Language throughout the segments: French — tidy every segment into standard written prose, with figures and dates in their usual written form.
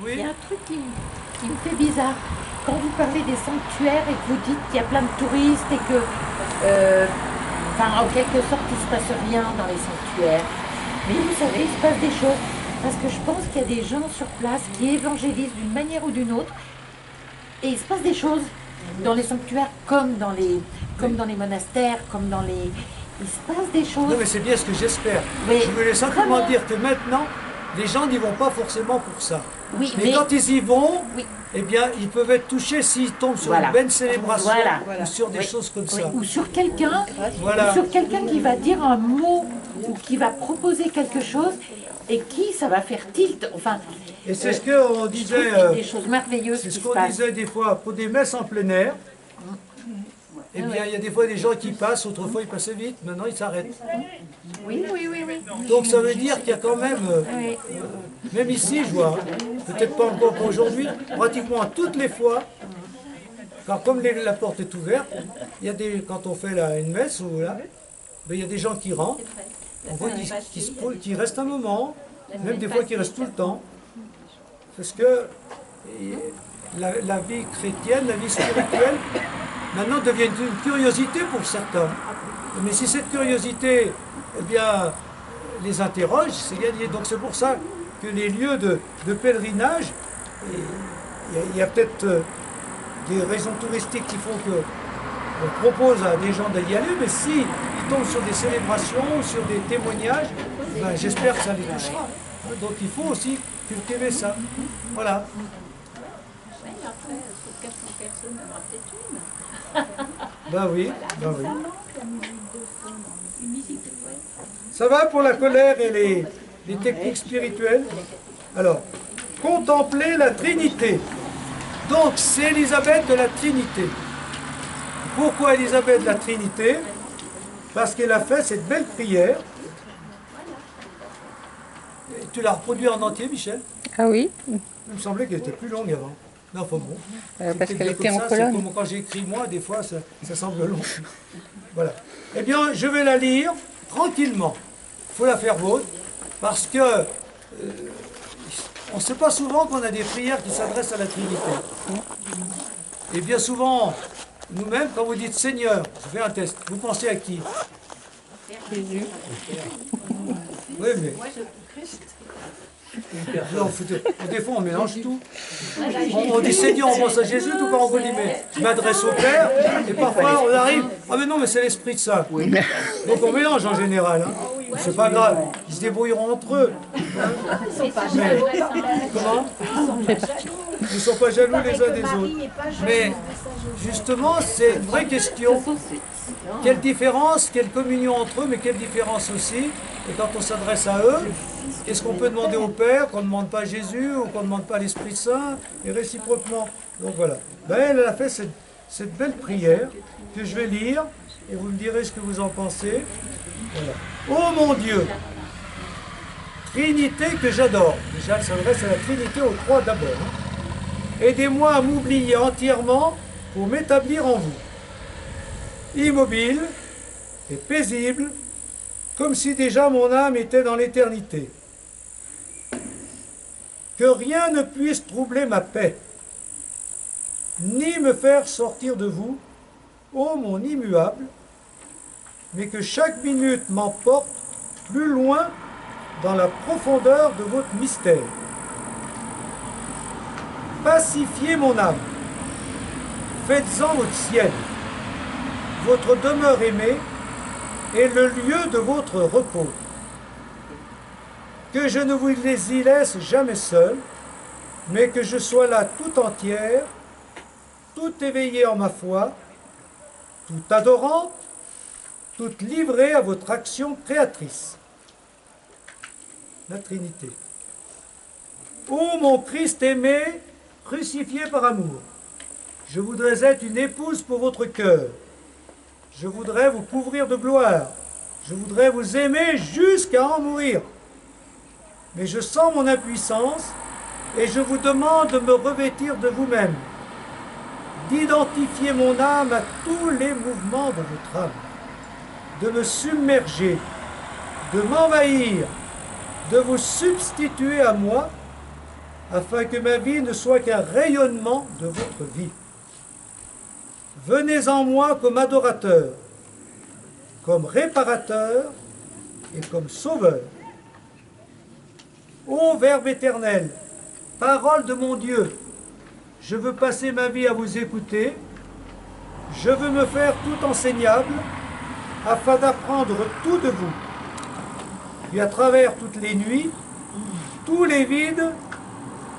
Oui. Il y a un truc qui me fait bizarre. Quand vous parlez des sanctuaires et que vous dites qu'il y a plein de touristes et que, en quelque sorte, il ne se passe rien dans les sanctuaires. Mais vous savez, il se passe des choses. Parce que je pense qu'il y a des gens sur place qui évangélisent d'une manière ou d'une autre. Et il se passe des choses dans les sanctuaires comme dans les monastères, comme dans les... Il se passe des choses. Non mais c'est bien ce que j'espère. Oui, Je voulais simplement vraiment. dire que maintenant, les gens n'y vont pas forcément pour ça. Oui, mais quand ils y vont, oui. eh bien, ils peuvent être touchés s'ils tombent sur Voilà. une belle célébration Voilà. ou sur des Oui. choses comme Oui. ça. Ou sur quelqu'un Voilà. qui va dire un mot ou qui va proposer quelque chose et qui ça va faire tilt. Enfin, Et c'est ce qu'on je disait, trouve qu'il y a des choses merveilleuses c'est qui ce se qu'on passent. disait des fois pour des messes en plein air. Eh bien, il y a des fois des gens qui passent, autrefois ils passaient vite, maintenant ils s'arrêtent. Oui. Donc ça veut dire qu'il y a quand même, Oui. même ici je vois, peut-être pas encore aujourd'hui, pratiquement toutes les fois, car comme la porte est ouverte, il y a quand on fait une messe, ou là, ben, il y a des gens qui rentrent, on voit qu'ils restent un moment, même des fois qui restent tout le temps, parce que la vie chrétienne, la vie spirituelle, maintenant devient une curiosité pour certains. Mais si cette curiosité, eh bien, les interroge, c'est gagné. Donc c'est pour ça que les lieux de pèlerinage, il y a peut-être des raisons touristiques qui font qu'on propose à des gens d'y aller, mais s'ils tombent sur des célébrations, sur des témoignages, ben, j'espère que ça les touchera. Donc il faut aussi cultiver ça. Voilà. Après, sur 400 personnes, il y en aura peut-être une. Ben oui, ben oui. Une musique, ouais. Ça va pour la colère et les techniques spirituelles? Alors, contempler la Trinité. Donc, c'est Élisabeth de la Trinité. Pourquoi Élisabeth de la Trinité? Parce qu'elle a fait cette belle prière. Et tu l'as reproduite en entier, Michel? Ah oui, Il me semblait qu'elle était plus longue avant. Non, enfin bon. parce C'est qu'elle dit était comme en ça, c'est colonne. comme quand j'écris moi, des fois, ça semble long. Voilà. Eh bien, je vais la lire tranquillement. Il faut la faire vôtre, parce que on ne sait pas souvent qu'on a des prières qui s'adressent à la Trinité. Et bien souvent, nous-mêmes, quand vous dites Seigneur, je fais un test, vous pensez à qui? Jésus. Oui, mais... Non, des fois, on mélange tout. On dit Seigneur, on pense à Jésus, tout par en guillemets. Je m'adresse au Père, et parfois on arrive, ah mais non, mais c'est l'Esprit Saint. Donc on mélange en général. Hein. C'est pas grave, ils se débrouilleront entre eux. Hein. Mais, comment? Ils ne sont pas jaloux les uns des autres. Mais justement, c'est une vraie question. Quelle différence, quelle communion entre eux, mais quelle différence aussi. Et quand on s'adresse à eux, qu'est-ce qu'on peut demander au Père, qu'on ne demande pas à Jésus, ou qu'on ne demande pas à l'Esprit Saint, et réciproquement. Donc voilà. Ben, elle a fait cette belle prière que je vais lire, et vous me direz ce que vous en pensez. Voilà. Ô mon Dieu, Trinité que j'adore. Déjà, elle s'adresse à la Trinité aux trois d'abord. Aidez-moi à m'oublier entièrement pour m'établir en vous. Immobile et paisible, comme si déjà mon âme était dans l'éternité. Que rien ne puisse troubler ma paix, ni me faire sortir de vous, ô mon immuable, mais que chaque minute m'emporte plus loin dans la profondeur de votre mystère. Pacifiez mon âme, faites-en votre ciel, votre demeure aimée et le lieu de votre repos. Que je ne vous y laisse jamais seul, mais que je sois là tout entière, tout éveillée en ma foi, tout adorante, toute livrée à votre action créatrice. La Trinité. Ô mon Christ aimé, crucifié par amour, je voudrais être une épouse pour votre cœur. Je voudrais vous couvrir de gloire. Je voudrais vous aimer jusqu'à en mourir. Mais je sens mon impuissance et je vous demande de me revêtir de vous-même, d'identifier mon âme à tous les mouvements de votre âme, de me submerger, de m'envahir, de vous substituer à moi afin que ma vie ne soit qu'un rayonnement de votre vie. Venez en moi comme adorateur, comme réparateur et comme sauveur. Ô Verbe éternel, parole de mon Dieu, je veux passer ma vie à vous écouter, je veux me faire tout enseignable, afin d'apprendre tout de vous. Et à travers toutes les nuits, tous les vides,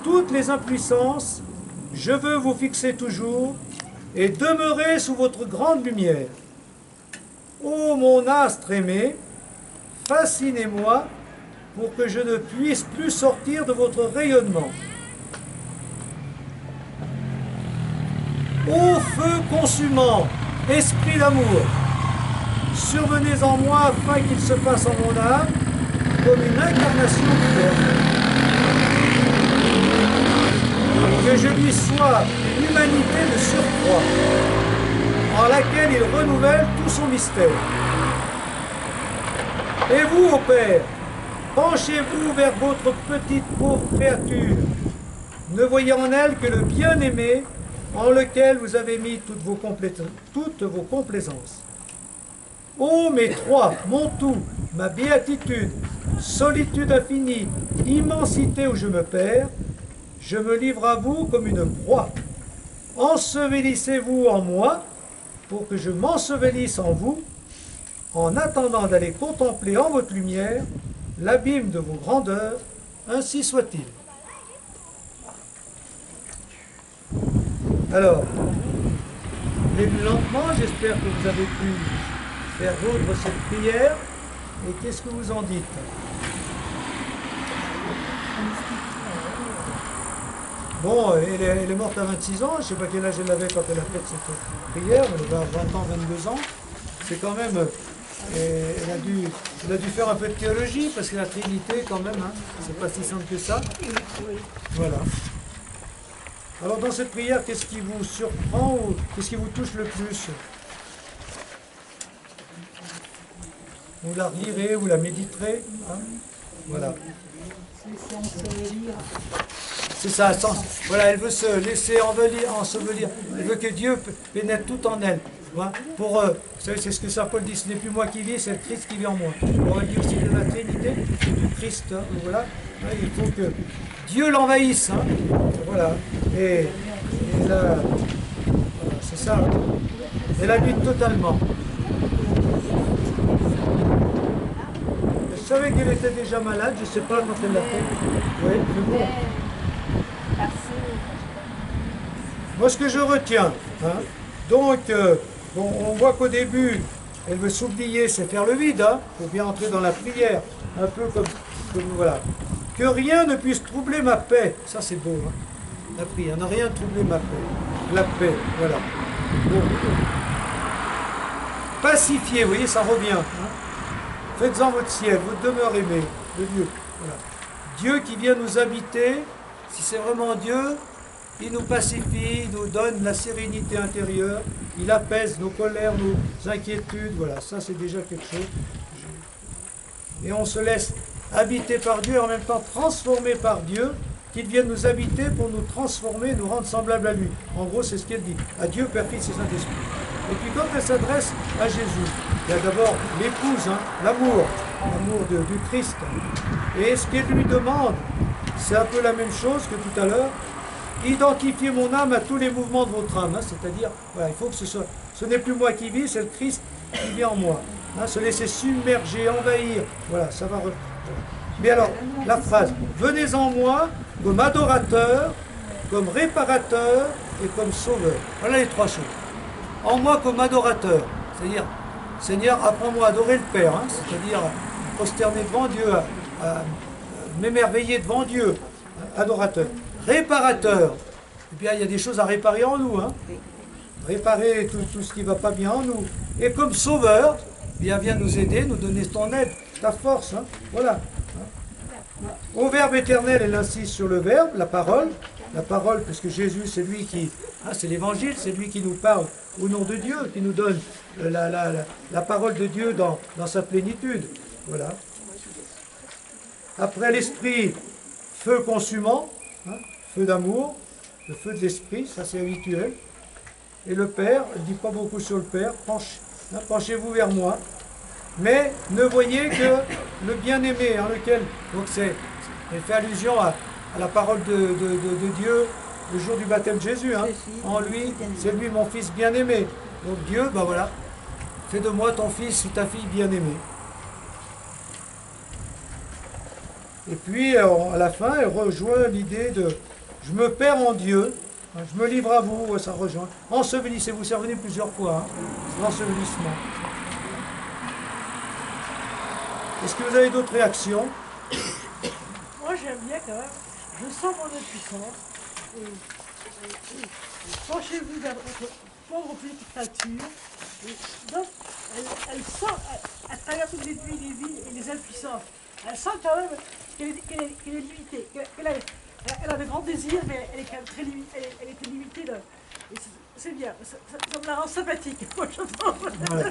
toutes les impuissances, je veux vous fixer toujours et demeurer sous votre grande lumière. Ô mon astre aimé, fascinez-moi pour que je ne puisse plus sortir de votre rayonnement. Ô feu consumant, esprit d'amour, survenez en moi afin qu'il se passe en mon âme comme une incarnation du Verbe. Que je lui sois une humanité de surcroît, en laquelle il renouvelle tout son mystère. Et vous, ô Père, penchez-vous vers votre petite pauvre créature, ne voyant en elle que le bien-aimé en lequel vous avez mis toutes vos complaisances. Ô mes trois, mon tout, ma béatitude, solitude infinie, immensité où je me perds, je me livre à vous comme une proie. Ensevelissez-vous en moi pour que je m'ensevelisse en vous, en attendant d'aller contempler en votre lumière l'abîme de vos grandeurs, ainsi soit-il. Alors, les plus lentement, j'espère que vous avez pu faire vôtre cette prière, et qu'est-ce que vous en dites? Bon, elle est morte à 26 ans, je ne sais pas quel âge elle avait quand elle a fait cette prière, elle avait 20 ans, 22 ans. C'est quand même, elle a dû faire un peu de théologie, parce que la Trinité quand même, hein, c'est pas si simple que ça. Voilà. Alors dans cette prière, qu'est-ce qui vous surprend ou qu'est-ce qui vous touche le plus? Vous la relirez, vous la méditerez, hein? Voilà. C'est ça, voilà, elle veut se laisser ensevelir, elle veut que Dieu pénètre tout en elle. Voilà. Vous savez, c'est ce que Saint Paul dit, ce n'est plus moi qui vis, c'est le Christ qui vit en moi. On va dire aussi de la Trinité, du Christ, hein, voilà. Il faut que Dieu l'envahisse, hein, voilà. Et là, voilà, c'est ça, hein. Elle habite totalement. Je savais qu'elle était déjà malade, je ne sais pas quand elle l'a fait. Oui, mais bon. Moi, ce que je retiens, hein, donc, bon, on voit qu'au début, elle veut s'oublier, c'est faire le vide, hein, pour bien entrer dans la prière, un peu comme voilà. Que rien ne puisse troubler ma paix, ça c'est beau, hein, la prière, ne rien troubler ma paix, la paix, voilà. Bon. Pacifier, vous voyez, ça revient, hein. Faites-en votre ciel, votre demeure aimée de Dieu. Voilà. Dieu qui vient nous habiter, si c'est vraiment Dieu, il nous pacifie, il nous donne la sérénité intérieure, il apaise nos colères, nos inquiétudes, voilà, ça c'est déjà quelque chose. Et on se laisse habiter par Dieu et en même temps transformer par Dieu, qu'il vienne nous habiter pour nous transformer, nous rendre semblables à lui. En gros, c'est ce qu'elle dit. À Dieu, Père, Fils et Saint-Esprit. Et puis quand elle s'adresse à Jésus, il y a d'abord l'épouse, hein, l'amour du Christ. Et ce qu'elle lui demande, c'est un peu la même chose que tout à l'heure. Identifiez mon âme à tous les mouvements de votre âme. Hein, c'est-à-dire, voilà, il faut que ce n'est plus moi qui vis, c'est le Christ qui vit en moi. Hein, se laisser submerger, envahir. Voilà, ça va. Voilà. Mais alors, la phrase, venez en moi comme adorateur, comme réparateur et comme sauveur. Voilà les trois choses. En moi comme adorateur, c'est-à-dire, Seigneur, apprends-moi à adorer le Père, hein, c'est-à-dire prosterner devant Dieu, à m'émerveiller devant Dieu, adorateur. Réparateur, et bien il y a des choses à réparer en nous, hein. Réparer tout ce qui ne va pas bien en nous. Et comme sauveur, bien viens nous aider, nous donner ton aide, ta force, hein. Voilà. Au Verbe éternel, elle insiste sur le Verbe, la parole, puisque Jésus, c'est lui qui, hein, c'est l'Évangile, c'est lui qui nous parle au nom de Dieu, qui nous donne la parole de Dieu dans sa plénitude. Voilà. Après l'Esprit, feu consumant, hein, feu d'amour, le feu de l'esprit, ça c'est habituel. Et le Père, je ne dis pas beaucoup sur le Père, penchez-vous vers moi. Mais ne voyez que le bien-aimé en lequel, donc il fait allusion à la parole de Dieu le jour du baptême de Jésus. Hein. En lui, c'est lui mon fils bien-aimé. Donc Dieu, ben voilà, fais de moi ton fils ou ta fille bien-aimée. Et puis à la fin, elle rejoint l'idée de je me perds en Dieu, hein, je me livre à vous, ça rejoint. Ensevelissez-vous, c'est revenu plusieurs fois, hein, l'ensevelissement. Est-ce que vous avez d'autres réactions? Moi j'aime bien quand même, je sens mon impuissance. Penchez-vous vers votre pauvre petite créature. Et donc, elle sent, à travers toutes les nuits, les vies et les impuissances, elle sent quand même qu'elle est limitée, elle a de grands désirs, mais elle est quand même très limitée, elle était limitée. C'est bien, ça me la rend sympathique. Moi, j'adore. Voilà.